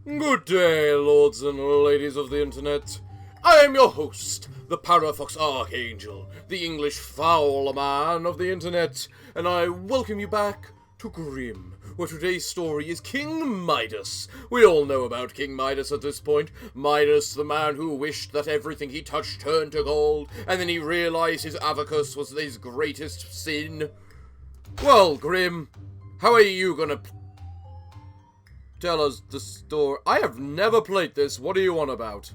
Good day, lords and ladies of the internet. I am your host, the Parafox Archangel, the English foul man of the internet, and I welcome you back to Grimm, where today's story is King Midas. We all know about King Midas at this point. Midas, the man who wished that everything he touched turned to gold, and then he realized his avarice was his greatest sin. Well, Grimm, how are you gonna tell us the story? I have never played this. What are you on about?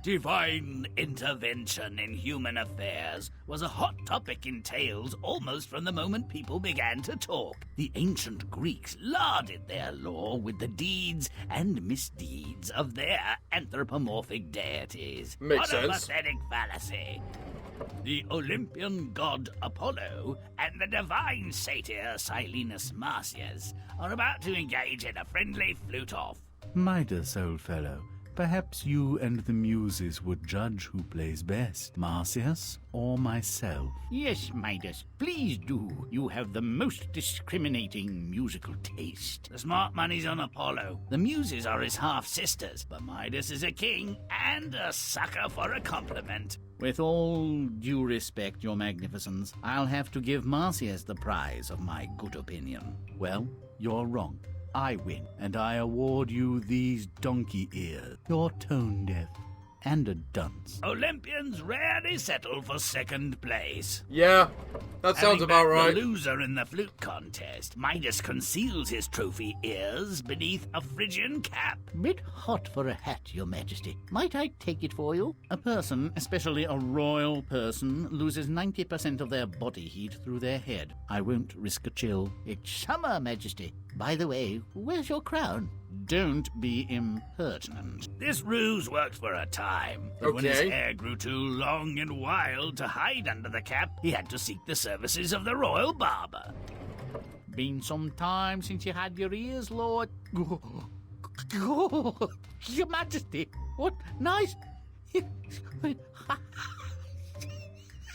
Divine intervention in human affairs was a hot topic in tales almost from the moment people began to talk. The ancient Greeks larded their lore with the deeds and misdeeds of their anthropomorphic deities. Makes sense. What a pathetic fallacy. The Olympian god Apollo and the divine satyr Silenus Marsyas are about to engage in a friendly flute-off. Midas, old fellow, perhaps you and the muses would judge who plays best, Marsyas or myself. Yes, Midas, please do. You have the most discriminating musical taste. The smart money's on Apollo. The muses are his half-sisters, but Midas is a king and a sucker for a compliment. With all due respect, your magnificence, I'll have to give Marsyas the prize of my good opinion. Well, you're wrong. I win, and I award you these donkey ears. You're tone deaf and a dunce. Olympians rarely settle for second place. Yeah, that sounds about right. The loser in the flute contest, Midas conceals his trophy ears beneath a Phrygian cap. Bit hot for a hat, your majesty. Might I take it for you? A person, especially a royal person, loses 90% of their body heat through their head. I won't risk a chill. It's summer, majesty. By the way, where's your crown? Don't be impertinent. This ruse worked for a time, but when his hair grew too long and wild to hide under the cap, he had to seek the services of the royal barber. Been some time since you had your ears, Lord. Your Majesty, what nice...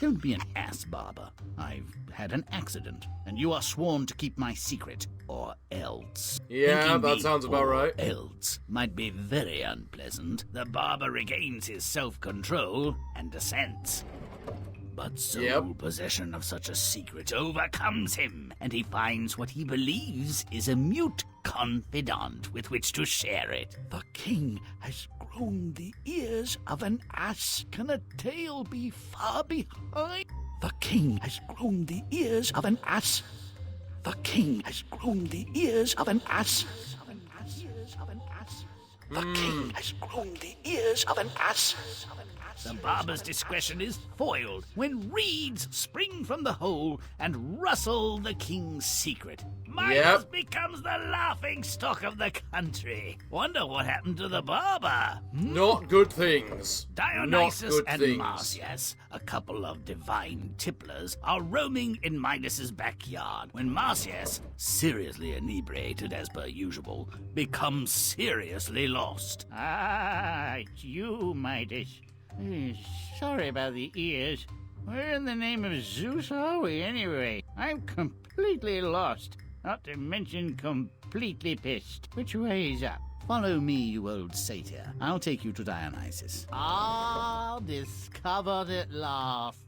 Don't be an ass, barber. I've had an accident, and you are sworn to keep my secret, or else. Yeah, that sounds about right. Else might be very unpleasant. The barber regains his self-control and dissents. But sole possession of such a secret overcomes him, and he finds what he believes is a mute confidant with which to share it. The king has grown the ears of an ass. Can a tale be far behind? The king has grown the ears of an ass. The king has grown the ears of an ass. The king has grown the ears of an ass. The barber's discretion is foiled when reeds spring from the hole and rustle the king's secret. Midas becomes the laughing stock of the country. Wonder what happened to the barber? Not good things. Dionysus and Marsyas, a couple of divine tipplers, are roaming in Midas's backyard when Marsyas, seriously inebriated as per usual, becomes seriously lost. Ah, it's you, Midas. Sorry about the ears. Where in the name of Zeus are we, anyway? I'm completely lost, not to mention completely pissed. Which way is up? Follow me, you old satyr. I'll take you to Dionysus. Ah, discovered at last.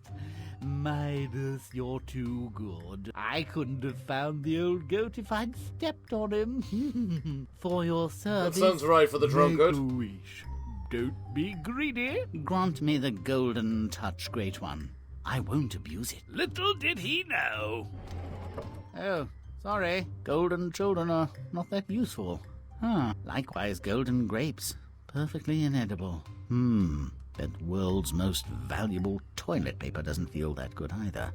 Midas, you're too good. I couldn't have found the old goat if I'd stepped on him. For your service, that sounds right for the drunkard. Make a wish. Don't be greedy. Grant me the golden touch, Great One. I won't abuse it. Little did he know. Oh, sorry. Golden children are not that useful. Likewise, golden grapes. Perfectly inedible. That world's most valuable toilet paper doesn't feel that good either.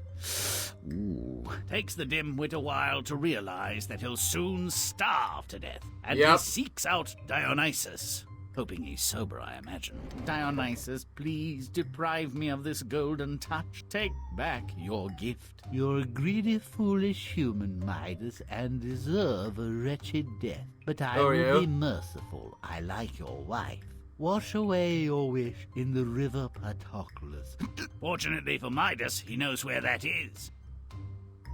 Ooh. Takes the dim-wit a while to realize that he'll soon starve to death. And he seeks out Dionysus. Hoping he's sober, I imagine. Dionysus, please deprive me of this golden touch. Take back your gift. You're a greedy, foolish human, Midas, and deserve a wretched death. But I will be merciful. I like your wife. Wash away your wish in the river Patroclus. Fortunately for Midas, he knows where that is.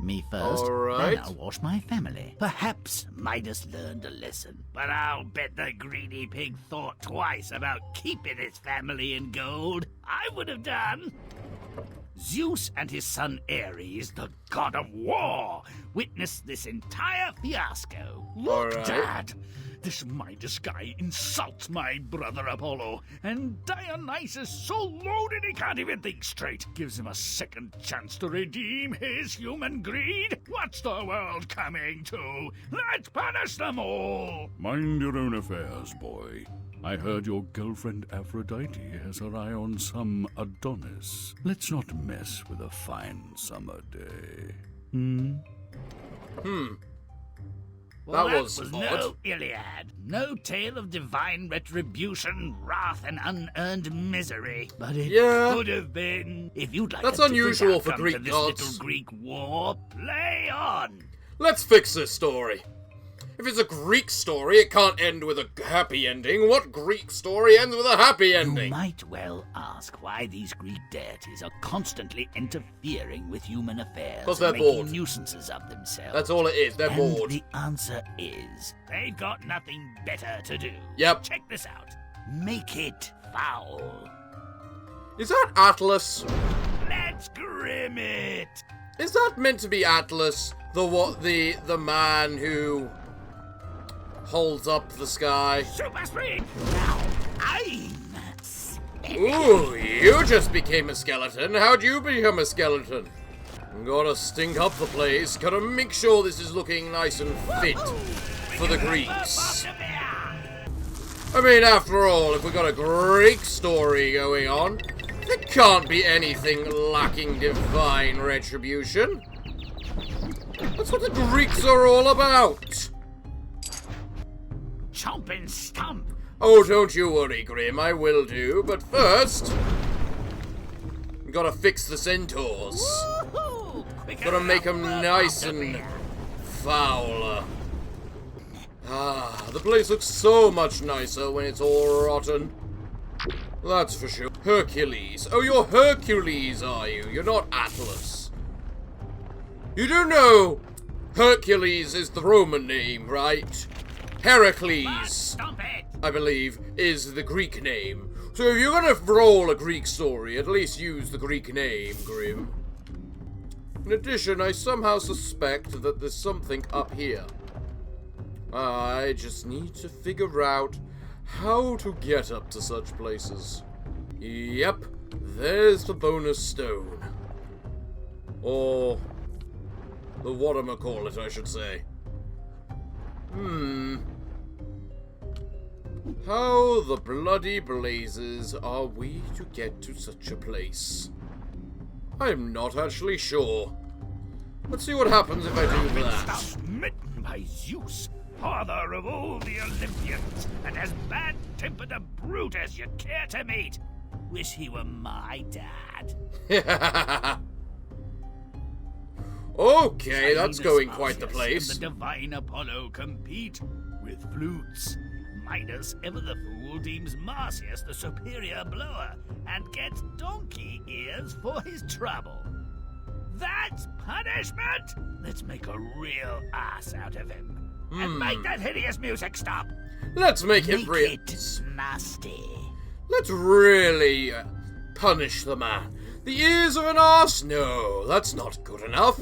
Me first, All right. then I'll wash my family. Perhaps Midas learned a lesson. But I'll bet the greedy pig thought twice about keeping his family in gold. I would have done. Zeus and his son Ares, the god of war, witnessed this entire fiasco. Look, All right. Dad! This Midas guy insults my brother Apollo, and Dionysus, so loaded he can't even think straight, gives him a second chance to redeem his human greed. What's the world coming to? Let's punish them all! Mind your own affairs, boy. I heard your girlfriend Aphrodite has her eye on some Adonis. Let's not mess with a fine summer day. Well, That was no odd. Iliad. No tale of divine retribution, wrath, and unearned misery. But it Yeah. could have been. If you'd like That's a different unusual for outcome Greek to this gods. little Greek war, play on. Let's fix this story. If it's a Greek story, it can't end with a happy ending. What Greek story ends with a happy You ending? might well ask why these Greek deities are constantly interfering with human affairs 'Cause and they're making bored. nuisances of themselves. That's all it is. They're And bored. the answer is they've got nothing better to do. Yep. Check this out. Make it foul. Is that Atlas? Let's grim it. Is that meant to be Atlas? The man who holds up the sky? Super speed. Now I'm Ooh, you just became a skeleton. How'd you become a skeleton? Gotta stink up the place. Gotta make sure this is looking nice and fit for the Greeks. I mean, after all, if we got a Greek story going on, there can't be anything lacking divine retribution. That's what the Greeks are all about. Chomp and stomp. Oh, don't you worry, Grimm, I will do. But first, we gotta fix the centaurs. Woohoo! Quicker Gotta make up, them up, nice up, and up. foul. Ah, the place looks so much nicer when it's all rotten. That's for sure. Hercules. Oh, you're Hercules, are you? You're not Atlas. You do know Hercules is the Roman name, right? Heracles, Stomp it. I believe, is the Greek name. So if you're gonna roll a Greek story, at least use the Greek name, Grimm. In addition, I somehow suspect that there's something up here. I just need to figure out how to get up to such places. Yep, there's the bonus stone. Or the whatchamacallit, I should say. How the bloody blazes are we to get to such a place? I'm not actually sure. Let's see what happens if I do that. Smitten by Zeus, father of all the Olympians, and as bad-tempered a brute as you'd care to meet. Wish he were my dad. Okay, that's Midas going quite the Marcius place. And the divine Apollo compete with flutes. Midas, ever the fool, deems Marcius the superior blower and gets donkey ears for his trouble. That's punishment! Let's make a real ass out of him. And make that hideous music stop. Let's make it real. Nasty. Let's really punish the man. The ears of an arse? No, that's not good enough.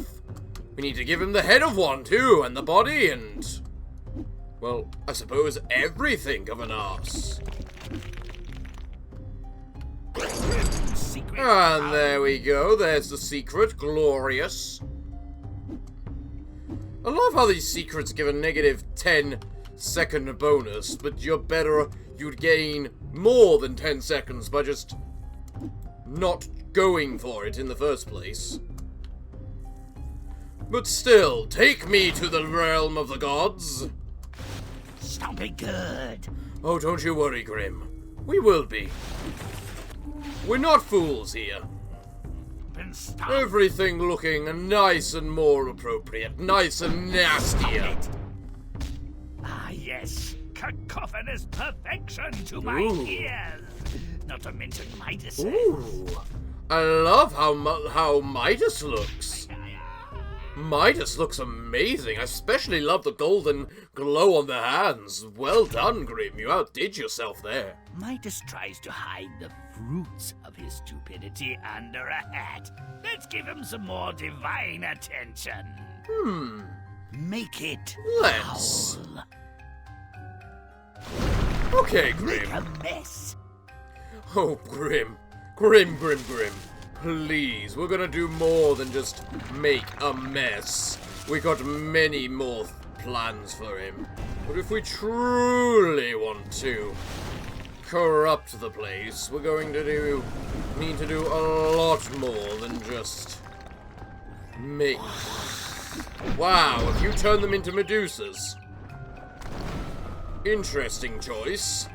We need to give him the head of one too, and the body, and well, I suppose everything of an arse. Secret. And there we go. There's the secret. Glorious. I love how these secrets give a negative 10-second bonus, but you'd gain more than 10 seconds by just not going for it in the first place. But still, take me to the realm of the gods. Stomp it good. Oh, don't you worry, Grimm. We will be. We're not fools here. And stomp Everything looking nice and more appropriate. Nice and nastier. it. Ah, yes. Cacophonous perfection to my Ooh. ears. Not to mention Midas. Ooh. I love how Midas looks. Midas looks amazing. I especially love the golden glow on the hands. Well done, Grimm. You outdid yourself there. Midas tries to hide the fruits of his stupidity under a hat. Let's give him some more divine attention. Make it Let's. foul. Okay, Make Grimm. a mess. Oh, Grimm. Grimm. Please, we're gonna do more than just make a mess. We got many more plans for him. But if we truly want to corrupt the place, we're going to need to do a lot more than just make... Wow, have you turned them into Medusas? Interesting choice.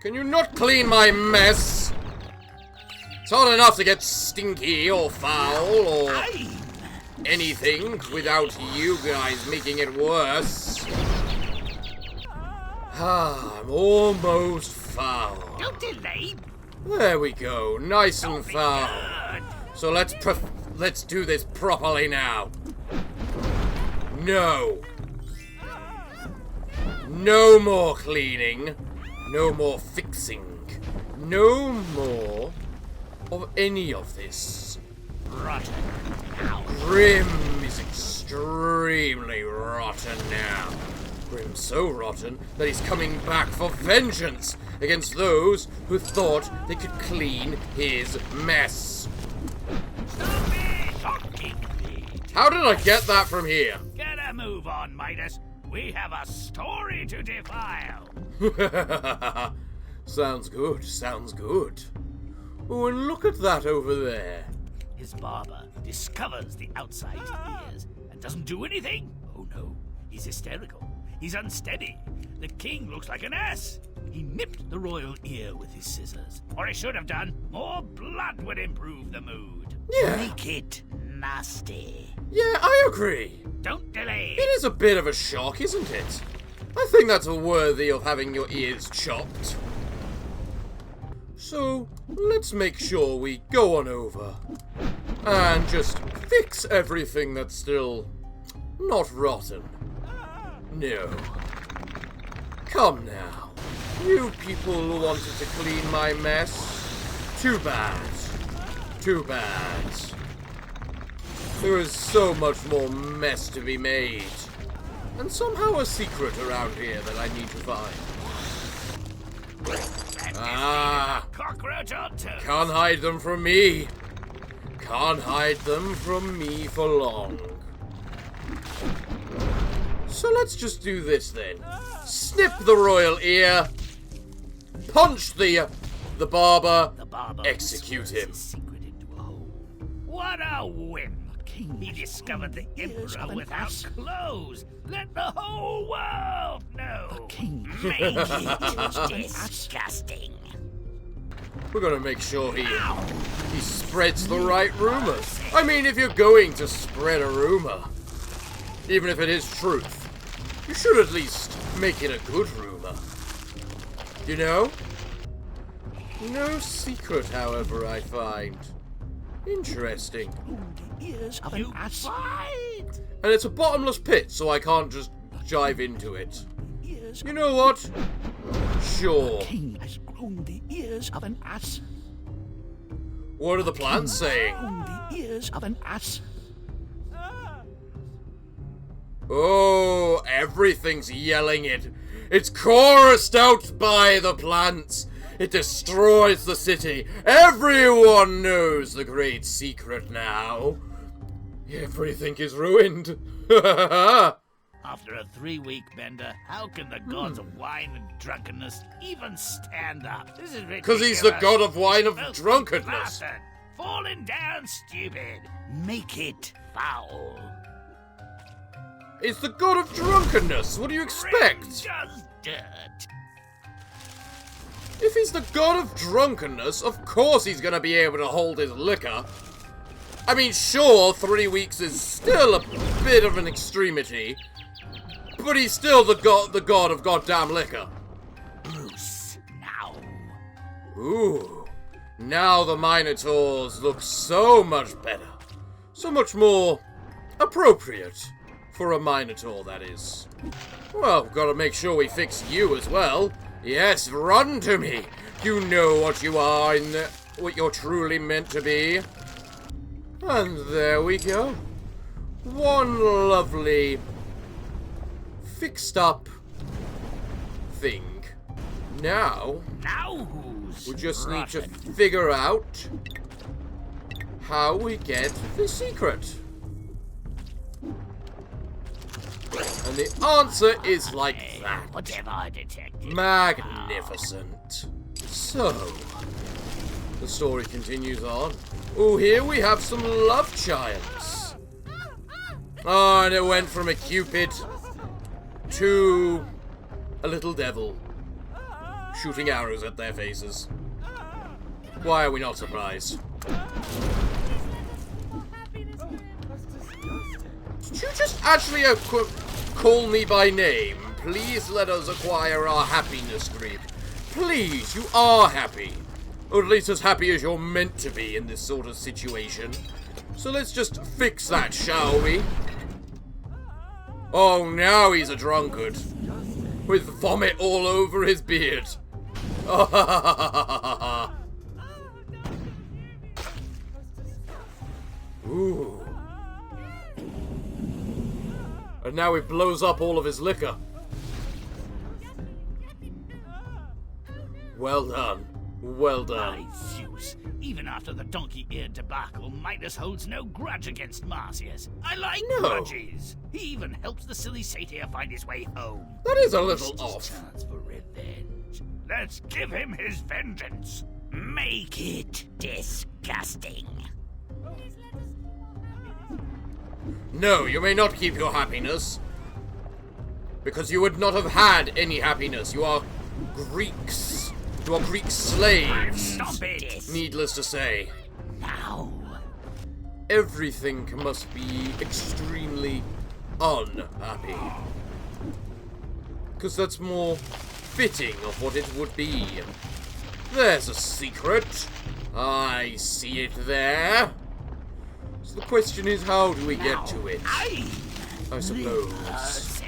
Can you not clean my mess? It's hard enough to get stinky or foul or anything without you guys making it worse. I'm almost foul. Don't delay. There we go, nice and foul. Good. So let's do this properly now. No. No more cleaning. No more fixing. No more of any of this. Rotten now. Grimm is extremely rotten now. Grimm's so rotten that he's coming back for vengeance against those who thought they could clean his mess. Shockingly. How did I get that from here? Get a move on, Midas. We have a story to defile. Sounds good, sounds good. Oh, and look at that over there. His barber discovers the outsized ears and doesn't do anything. Oh no, he's hysterical. He's unsteady. The king looks like an ass. He nipped the royal ear with his scissors. Or he should have done. More blood would improve the mood. Yeah. Make it nasty. Yeah, I agree. Don't delay. It is a bit of a shock, isn't it? I think that's worthy of having your ears chopped. So, let's make sure we go on over and just fix everything that's still not rotten. No. Come now. You people who wanted to clean my mess. Too bad. Too bad. There is so much more mess to be made. And somehow a secret around here that I need to find. Ah! Cockroach on toast. Can't hide them from me. Can't hide them from me for long. So let's just do this then. Snip the royal ear. Punch the barber. The barber Execute whispers him. his secret into a hole. What a whim! He discovered the emperor without clothes. Let the whole world know. Make it disgusting. We're gonna make sure he spreads the right rumors. I mean, if you're going to spread a rumor, even if it is truth, you should at least make it a good rumor. You know? No secret, however, I find. Interesting. You fight! And it's a bottomless pit, so I can't just dive into it. You know what? Sure. King has grown the ears of an ass. What are the plans saying? Grown the ears of an ass. Oh, everything's yelling it. It's chorused out by the plants. It destroys the city. Everyone knows the great secret now. Everything is ruined. After a 3-week bender, how can the gods of wine and drunkenness even stand up? This is ridiculous. Because he's the god of wine of Filthy drunkenness. bastard. Falling down stupid. Make it foul. It's the god of drunkenness. What do you expect? Just dirt. If he's the god of drunkenness, of course he's gonna be able to hold his liquor. I mean, sure, 3 weeks is still a bit of an extremity, but he's still the god of goddamn liquor. Bruce, now. Ooh, now the Minotaurs look so much better. So much more appropriate. For a Minotaur, that is. Well, gotta make sure we fix you as well. Yes, run to me. You know what you are and what you're truly meant to be. And there we go. One lovely fixed up thing. Now who's we just need to rotten? figure out how we get the secret. And the answer is like that. What have I detected? Magnificent. So, the story continues on. Oh, here we have some love chimes. Oh, and it went from a cupid to a little devil shooting arrows at their faces. Why are we not surprised? Did you just actually call me by name? Please let us acquire our happiness streak. Please, you are happy. Or at least as happy as you're meant to be in this sort of situation. So let's just fix that, shall we? Oh, now he's a drunkard. With vomit all over his beard. Ooh. And now he blows up all of his liquor. Well done. Well done. By Zeus, even after the donkey-eared debacle, Midas holds no grudge against Marsyas. I like grudges. He even helps the silly satyr find his way home. That is a little It's off. his chance for revenge. Let's give him his vengeance. Make it disgusting. No, you may not keep your happiness. Because you would not have had any happiness. You are Greeks. You are Greek slaves. Stop it. Needless to say. Now. Everything must be extremely unhappy. Because that's more fitting of what it would be. There's a secret. I see it there. So the question is, how do we get to it? I suppose.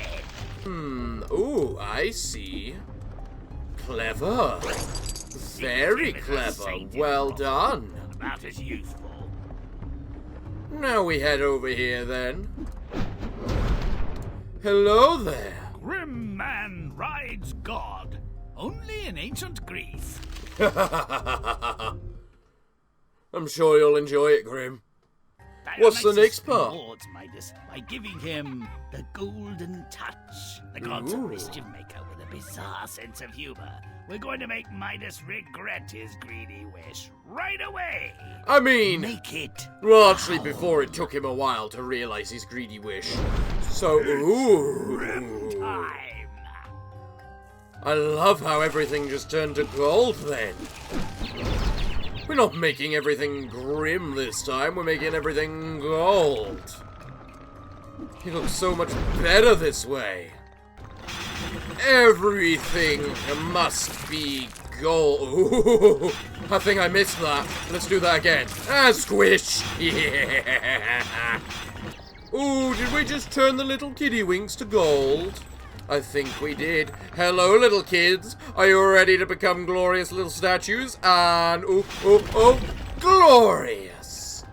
Oh, I see. Clever. Very clever. Well done. About as useful. Now we head over here then. Hello there. Grimm man rides God. Only in ancient Greece. I'm sure you'll enjoy it, Grimm. What's the Dionysus next part? rewards Midas by giving him the golden touch. The god's a Ooh. mischief maker with a bizarre sense of humor. We're going to make Midas regret his greedy wish right away. I mean, Make it. well, actually, before it took him a while to realize his greedy wish. So, ooh. Time. I love how everything just turned to gold then. We're not making everything grim this time, we're making everything gold. It looks so much better this way. Everything must be gold. Ooh, I think I missed that. Let's do that again. And squish! Yeah! Ooh, did we just turn the little kitty wings to gold? I think we did. Hello, little kids. Are you ready to become glorious little statues? And, oh, glorious!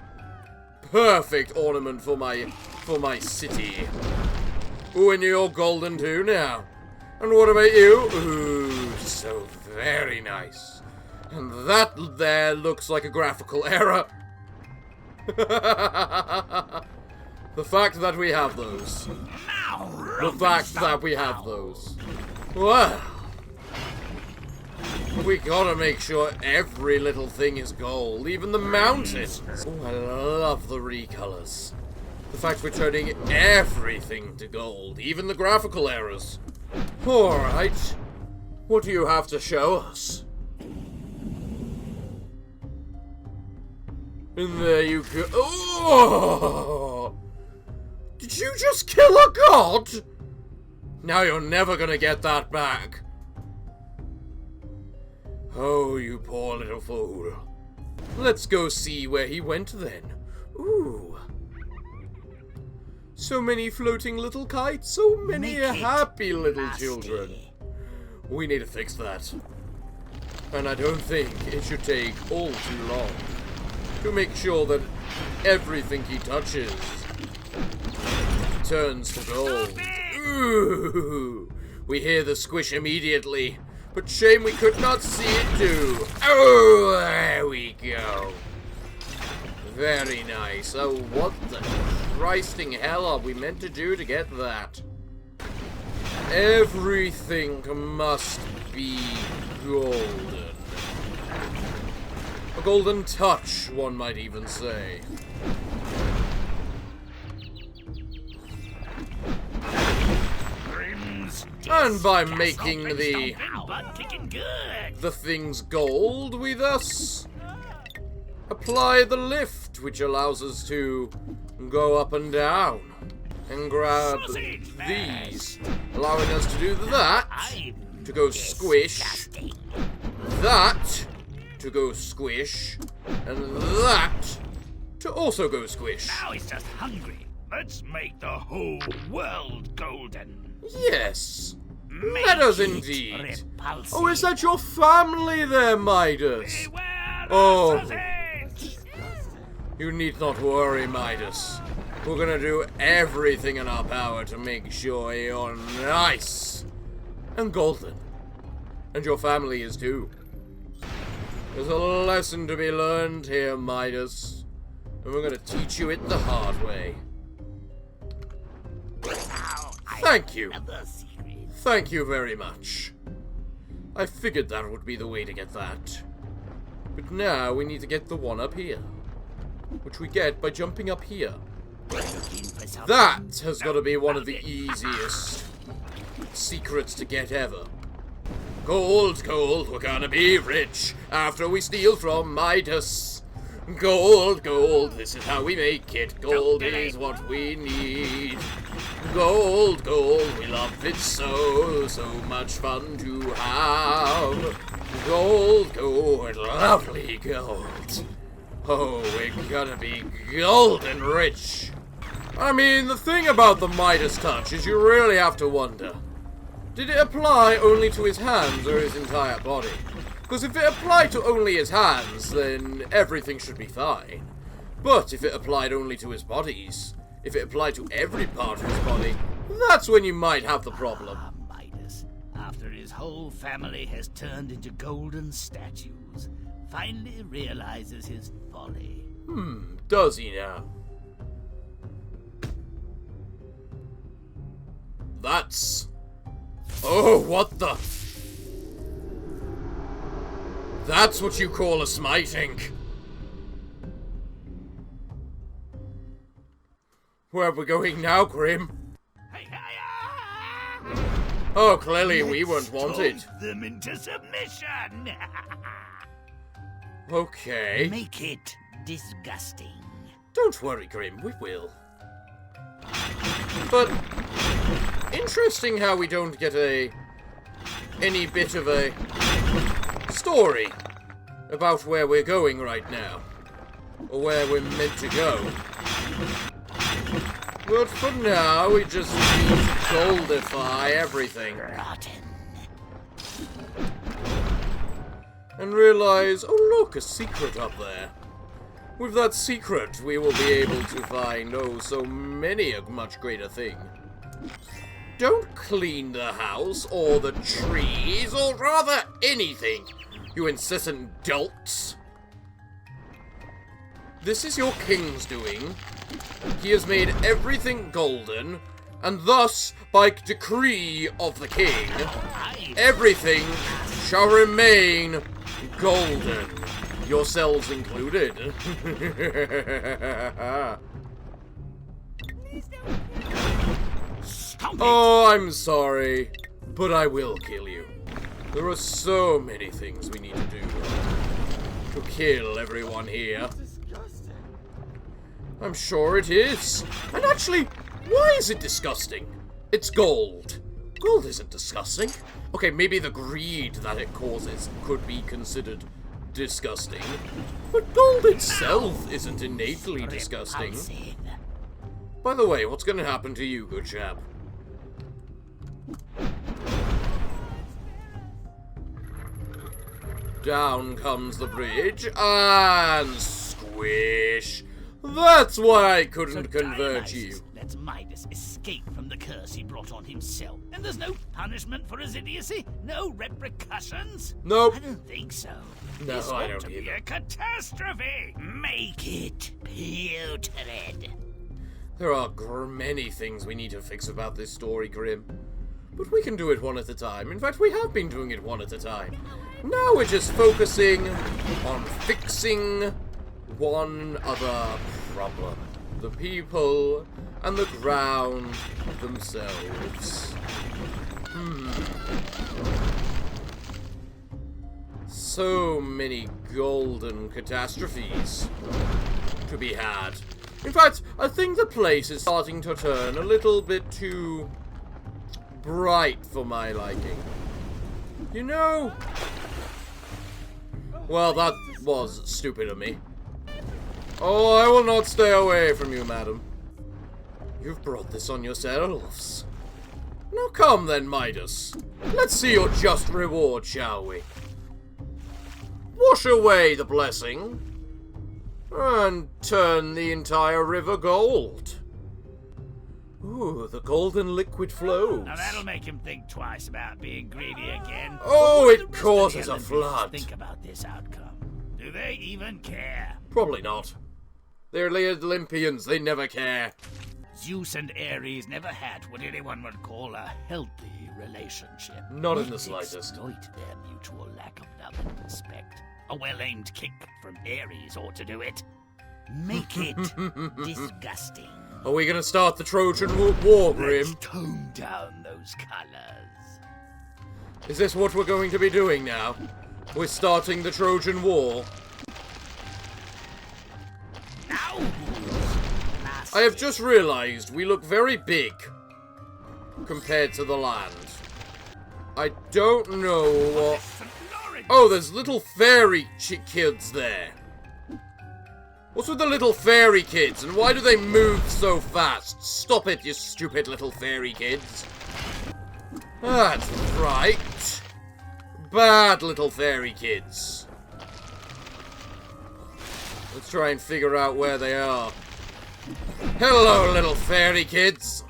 Perfect ornament for my city. Ooh, and you're golden too now. And what about you? Ooh, so very nice. And that there looks like a graphical error. The fact that we have those. The fact that we have those. Well, we gotta make sure every little thing is gold, even the mountains. Oh, I love the recolors. The fact we're turning everything to gold, even the graphical errors. Alright, what do you have to show us? And there you go. Oh! Did you just kill a god? Now you're never gonna get that back. Oh, you poor little fool. Let's go see where he went then. Ooh. So many floating little kites, so many Make it happy little nasty. children. We need to fix that. And I don't think it should take all too long to make sure that everything he touches turns to gold. Ooh, we hear the squish immediately, but shame we could not see it too. Oh, there we go. Very nice. Oh, what the Christing hell are we meant to do to get that? Everything must be golden. A golden touch, one might even say. And by making the things gold, we thus apply the lift, which allows us to go up and down and grab these, allowing us to do that, to go squish, that, to go squish, and that, to also go squish. Now he's just hungry. Let's make the whole world golden. Yes, let us indeed. Repulsive. Oh, is that your family there, Midas? Beware the Oh. sausage! You need not worry, Midas. We're gonna do everything in our power to make sure you're nice and golden. And your family is too. There's a lesson to be learned here, Midas. And we're gonna teach you it the hard way. Thank you. Thank you very much. I figured that would be the way to get that. But now we need to get the one up here. Which we get by jumping up here. That has got to be one of the easiest secrets to get ever. Gold, gold, we're gonna be rich after we steal from Midas. Gold, gold, this is how we make it. Gold is what we need. Gold, gold, we love it so, so much fun to have. Gold, gold, lovely gold. Oh, we're gonna be golden rich. I mean, the thing about the Midas touch is you really have to wonder. Did it apply only to his hands or his entire body? Because if it applied to only his hands, then everything should be fine. But if it applied only to his bodies, if it applied to every part of his body, that's when you might have the problem. Midas, after his whole family has turned into golden statues, finally realizes his folly. Does he now? That's... Oh, what the... That's what you call a smiting. Where are we going now, Grimm? Oh, clearly we weren't wanted. Talk them into submission. Okay. Make it disgusting. Don't worry, Grimm, we will. But interesting how we don't get any bit of a story about where we're going right now, or where we're meant to go. But for now, we just need to goldify everything. Rotten. And realize, oh look, a secret up there. With that secret, we will be able to find, oh, so many a much greater thing. Don't clean the house, or the trees, or rather anything, you incessant dolts. This is your king's doing. He has made everything golden, and thus, by decree of the king, everything shall remain golden. Yourselves included. Oh, I'm sorry, but I will kill you. There are so many things we need to do to kill everyone here. I'm sure it is. And actually, why is it disgusting? It's gold. Gold isn't disgusting. Okay, maybe the greed that it causes could be considered disgusting. But gold itself isn't innately disgusting. By the way, what's gonna happen to you, good chap? Down comes the bridge, and squish. That's why I couldn't convert you. Lets Midas escape from the curse he brought on himself. And there's no punishment for his idiocy? No repercussions? Nope. I don't think so. No, this I ought don't to be either. a catastrophe. Make it putrid. There are many things we need to fix about this story, Grimm. But we can do it one at a time. In fact, we have been doing it one at a time. Now we're just focusing on fixing one other problem. The people and the ground themselves. So many golden catastrophes to be had. In fact, I think the place is starting to turn a little bit too bright for my liking. You know... Well, that was stupid of me. Oh, I will not stay away from you, madam. You've brought this on yourselves. Now come then, Midas. Let's see your just reward, shall we? Wash away the blessing, and turn the entire river gold. Ooh, the golden liquid flows. Now that'll make him think twice about being greedy again. Oh, But it what do the rest of causes the a flood. Think about this outcome. Do they even care? Probably not. They're the Olympians, they never care. Zeus and Ares never had what anyone would call a healthy relationship. Not in the Let's slightest. exploit their mutual lack of love and respect. A well-aimed kick from Ares ought to do it. Make it disgusting. Are we gonna start the Trojan War, Grimm? Let's tone down those colors. Is this what we're going to be doing now? We're starting the Trojan War. Now, I have just realized we look very big compared to the land. I don't know what... Oh, there's little fairy kids there. What's with the little fairy kids, and why do they move so fast? Stop it, you stupid little fairy kids. That's right. Bad little fairy kids. Let's try and figure out where they are. Hello, little fairy kids.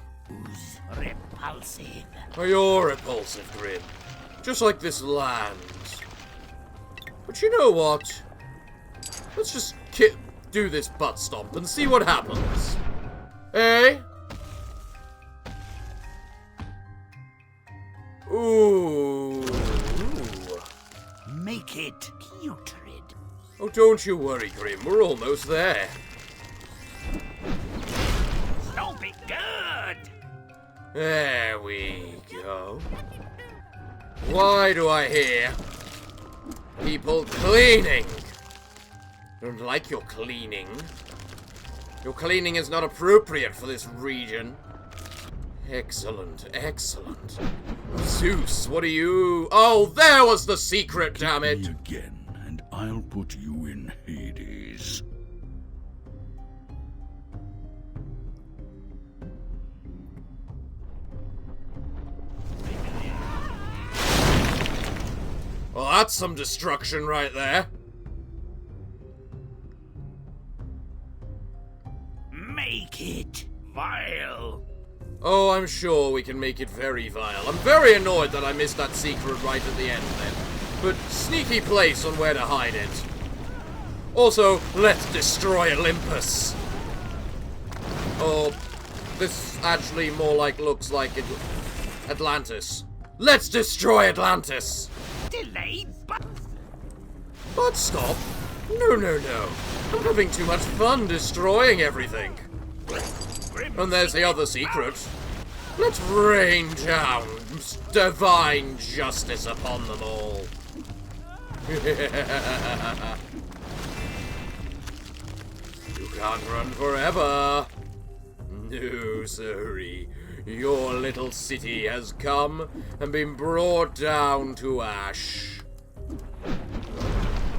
repulsive. Oh, you're repulsive, Grimm. Just like this land. But you know what? Let's just do this butt stomp and see what happens. Eh? Ooh. Make it putrid. Oh, don't you worry, Grimm. We're almost there. Don't be good. There we go. Why do I hear people cleaning? Don't like your cleaning. Your cleaning is not appropriate for this region. Excellent, excellent. Zeus, what are you... Oh, there was the secret, damn Me it! again, and I'll put you in Hades. Well, that's some destruction right there. Make it vile. Oh, I'm sure we can make it very vile. I'm very annoyed that I missed that secret right at the end then. But sneaky place on where to hide it. Also, let's destroy Olympus. Oh, this actually more like looks like Atlantis. Let's destroy Atlantis! Delayed, but But stop. No, no, no. I'm having too much fun destroying everything. And there's the other secret. Let's rain down divine justice upon them all. You can't run forever. No, sirree. Your little city has come and been brought down to ash.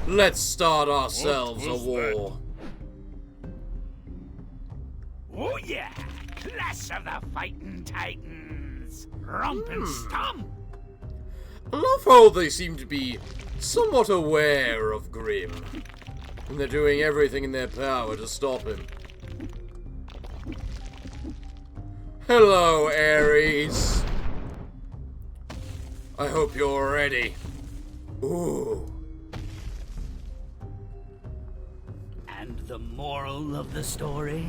Let's start ourselves a war. oh yeah, clash of the fighting titans. Romp and stomp. I love how they seem to be somewhat aware of Grimm. And they're doing everything in their power to stop him. Hello, Ares. I hope you're ready. Ooh. And the moral of the story?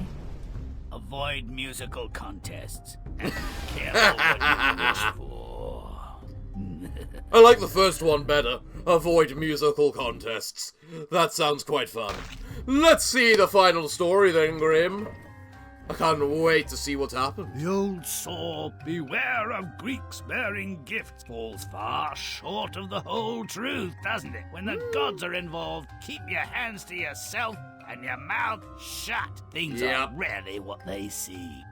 Avoid musical contests and be careful what you wish for. I like the first one better. Avoid musical contests. That sounds quite fun. Let's see the final story then, Grimm. I can't wait to see what's happened. The old saw, beware of Greeks bearing gifts, falls far short of the whole truth, doesn't it? When the gods are involved, keep your hands to yourself and your mouth shut. Things are rarely what they seem.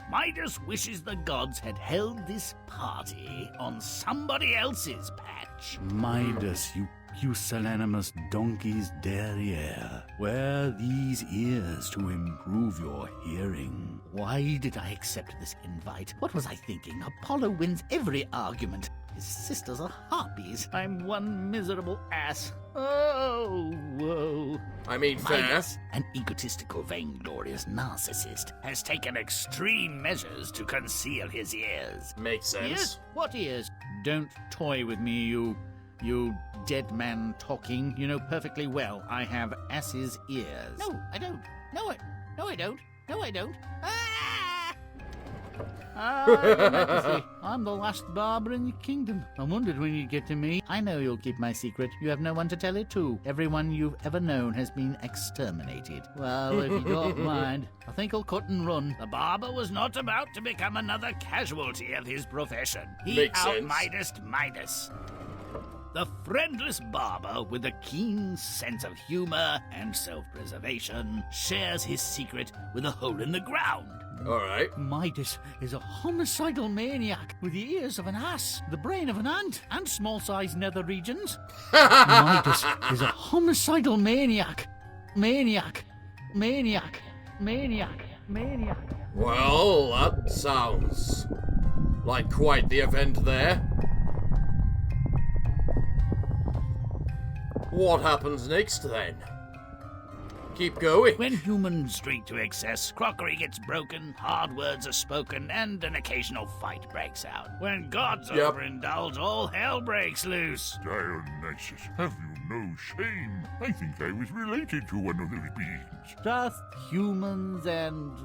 Midas wishes the gods had held this party on somebody else's patch. Midas, you pusillanimous donkey's derriere, wear these ears to improve your hearing. Why did I accept this invite? What was I thinking? Apollo wins every argument. His sisters are harpies. I'm one miserable ass. Oh, whoa. I mean, fair. Midas, an egotistical, vainglorious narcissist, has taken extreme measures to conceal his ears. Makes sense. Ears? What ears? Don't toy with me, you dead man talking. You know perfectly well I have ass's ears. No, I don't. No, I don't. No, I don't. Your Majesty, I'm the last barber in the kingdom. I wondered when you'd get to me. I know you'll keep my secret. You have no one to tell it to. Everyone you've ever known has been exterminated. Well, if you don't mind, I think I'll cut and run. The barber was not about to become another casualty of his profession. He Makes sense. out-Midas'd Midas. The friendless barber, with a keen sense of humor and self-preservation, shares his secret with a hole in the ground. Alright. Midas is a homicidal maniac with the ears of an ass, the brain of an ant, and small-sized nether regions. Midas is a homicidal maniac. Maniac. Well, that sounds like quite the event there. What happens next, then? Keep going. When humans drink to excess, crockery gets broken, hard words are spoken, and an occasional fight breaks out. When gods overindulge, all hell breaks loose. Dionysus, have you no shame? I think I was related to one of those beings. Just humans and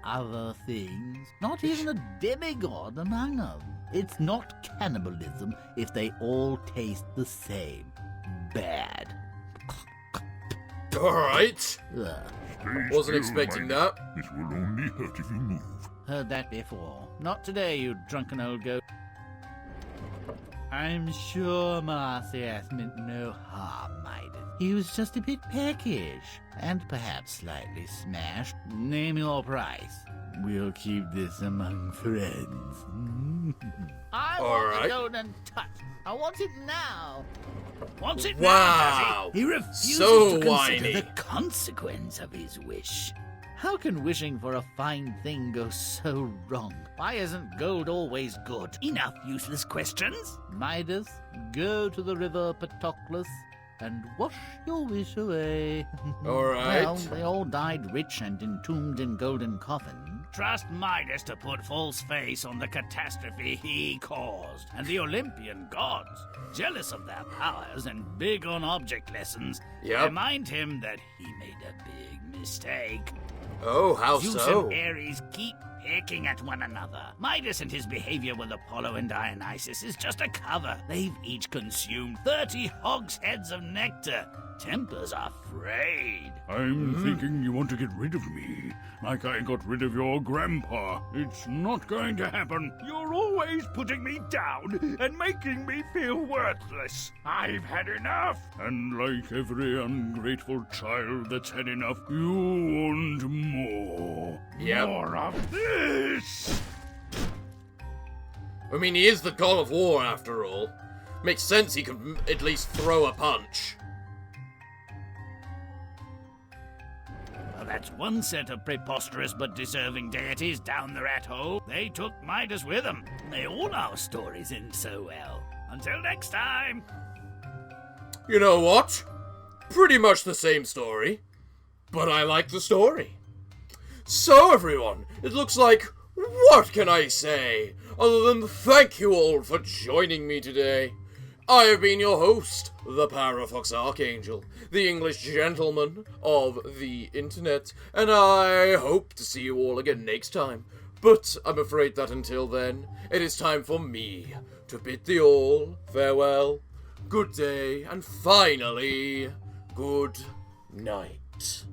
other things. Not even a demigod among them. It's not cannibalism if they all taste the same. Bad. Alright. Stay Wasn't still, expecting Midas. that. This will only hurt if you move. Heard that before. Not today, you drunken old goat. I'm sure Marcius meant no harm, Midas. He was just a bit peckish, and perhaps slightly smashed. Name your price. We'll keep this among friends. I want the golden touch. I want it now. Wants it Wow. now, does he? He refuses So to consider whiny. the consequence of his wish. How can wishing for a fine thing go so wrong? Why isn't gold always good? Enough useless questions. Midas, go to the river Patroclus and wash your wish away. All right. Well, they all died rich and entombed in golden coffins. Trust Midas to put false face on the catastrophe he caused. And the Olympian gods, jealous of their powers and big on object lessons, remind him that he made a big mistake. Oh, how Zeus so? and Ares keep picking at one another. Midas and his behavior with Apollo and Dionysus is just a cover. They've each consumed 30 hogsheads of nectar. Tempers are frayed. I'm thinking you want to get rid of me, like I got rid of your grandpa. It's not going to happen. You're always putting me down and making me feel worthless. I've had enough. And like every ungrateful child that's had enough, you want more. Yep. More of this. I mean, he is the god of war, after all. Makes sense he could at least throw a punch. Well, That's one set of preposterous but deserving deities down the rat hole. They took Midas with them. All our stories end so well. Until next time. You know what? Pretty much the same story. But I like the story. So everyone, it looks like, what can I say, other than thank you all for joining me today. I have been your host, the Parafox Archangel, the English gentleman of the internet, and I hope to see you all again next time. But I'm afraid that until then, it is time for me to bid thee all farewell, good day, and finally, good night.